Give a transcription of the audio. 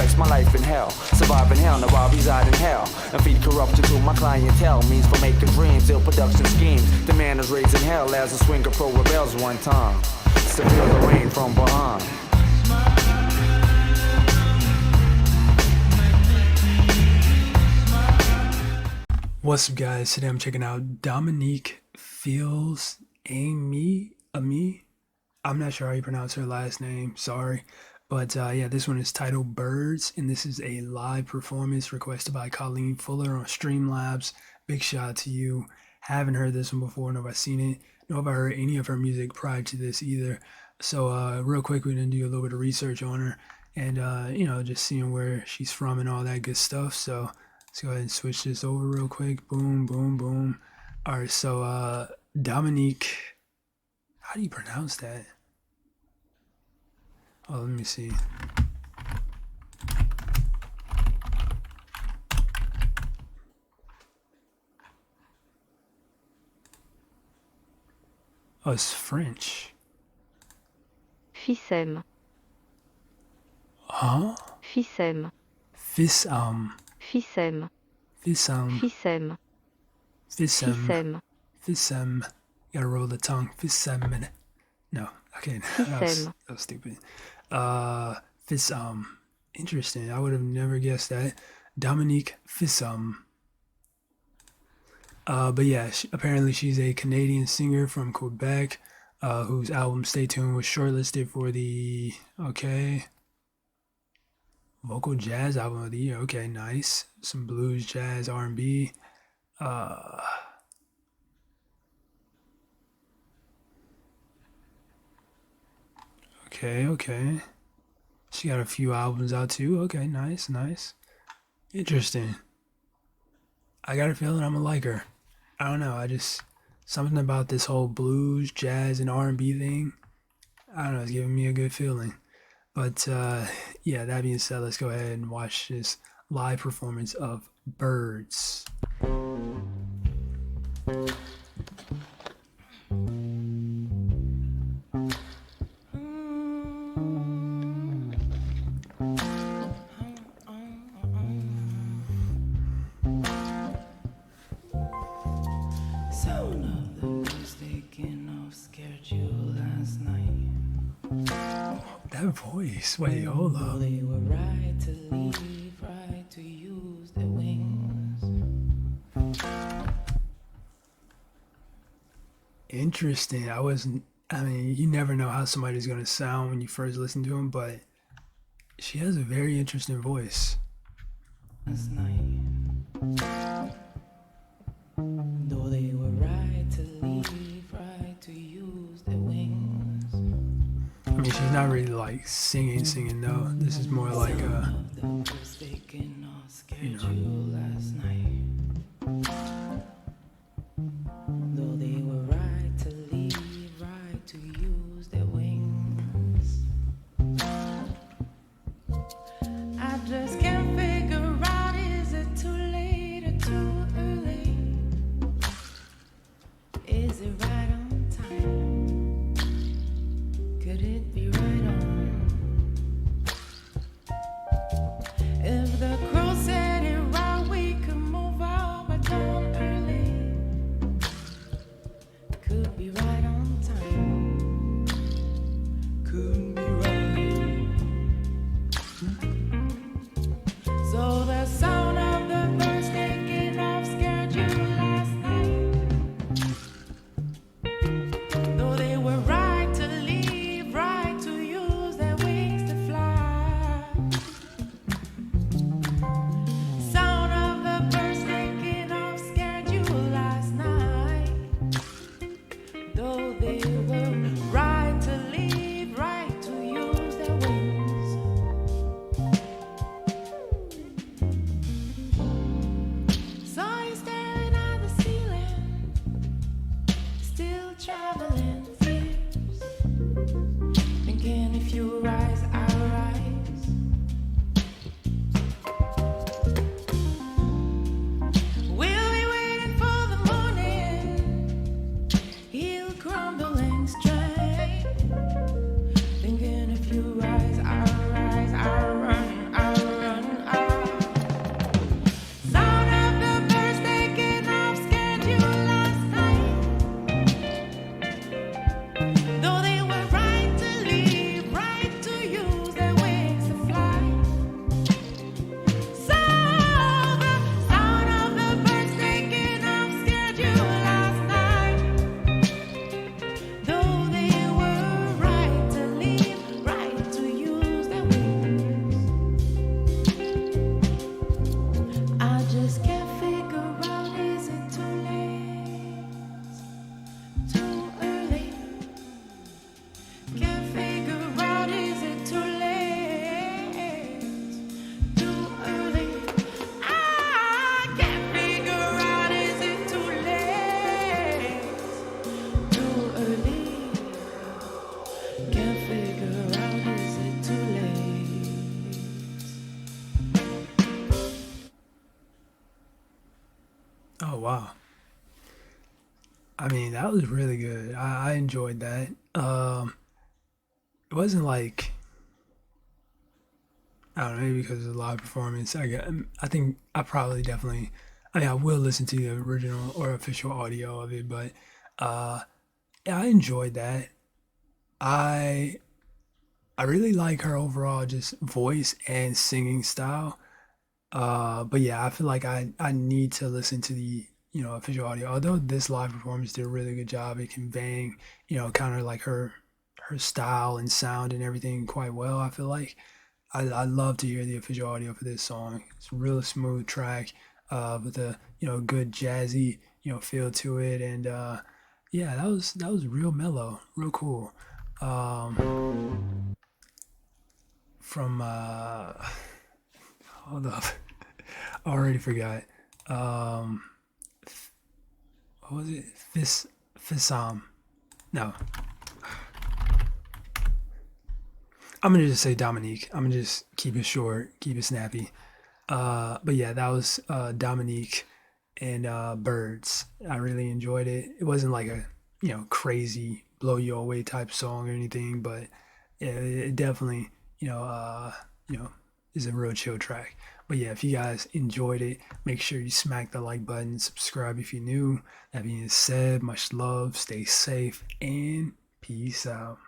makes my life in hell. Survive in hell, now I reside in hell. And feed corruption to my clientele. Means for making dreams, ill production schemes. The man is raised in hell as a swinger pro rebels one time. To feel the rain from behind. What's up, guys? Today I'm checking out Dominique Fils-Aimé. I'm not sure how you pronounce her last name, sorry. But yeah, this one is titled Birds, and this is a live performance requested by Colleen Fuller on Streamlabs. Big shout out to you. Haven't heard this one before, nor have I seen it, nor have I heard any of her music prior to this either. So real quick, we're gonna do a little bit of research on her and just seeing where she's from and all that good stuff. So let's go ahead and switch this over real quick. Boom, boom, boom. All right, so Dominique, how do you pronounce that? Oh, let me see. Oh, it's French. Fils-Aimé. Huh? Fils-Aimé. Fils-Aimé. Fils-Aimé. Fils-Aimé. Fils-Aimé. Fils-Aimé. Fils-Aimé. Fils-Aimé. Gotta roll the tongue. Fils-Aimé. No, okay, that was stupid. Fils-Aimé. Interesting. I would have never guessed that. Dominique Fils-Aimé. But yeah, apparently she's a Canadian singer from Quebec, whose album Stay Tuned was shortlisted for the, vocal jazz album of the year. Okay, nice. Some blues, jazz, R&B. Okay. She got a few albums out too. Okay, nice. Interesting. I got a feeling I'm gonna like her. I don't know. Something about this whole blues, jazz, and R&B thing, I don't know, it's giving me a good feeling. But yeah, that being said, let's go ahead and watch this live performance of Birds. Sound of the birds taking off scared you last night. That voice, wait, hold up. They were right to leave, right to use their wings. Interesting. You never know how somebody's gonna sound when you first listen to them, but she has a very interesting voice. Last night. Though they were right to leave, right to use their wings. I mean, she's not really like singing though. This is more like last night. Though they were right to leave, right to use their wings. I just can't figure out, is it too late or too early? Is it right on time? Could it be right on? If the crow said it right, we could move out by dawn early. Could be right on time. Could be right. So the sound of the birds taking off scared you last night. Though they were right to leave, right to use their wings to fly. Sound of the birds taking off scared you last night. Though they were right to leave, right to use their wings. Oh wow. I mean, that was really good. I enjoyed that. It wasn't like I don't know, maybe because of the live performance. I think I probably definitely. I mean, I will listen to the original or official audio of it, but uh, yeah, I enjoyed that. I I really like her overall just voice and singing style. But yeah, I feel like I need to listen to the official audio. Although this live performance did a really good job at conveying kind of like her style and sound and everything quite well. I feel like I love to hear the official audio for this song. It's a real smooth track with a good jazzy feel to it, and yeah, that was real mellow, real cool. From hold up, I already forgot. Um, what was it? Fissam. No, I'm gonna just say Dominique. I'm gonna just keep it short, keep it snappy. But yeah, that was Dominique and Birds. I really enjoyed it. It wasn't like a crazy blow you away type song or anything, but yeah, it definitely you know is a real chill track. But yeah, if you guys enjoyed it, make sure you smack the like button, subscribe if you're new. That being said, much love, stay safe, and peace out.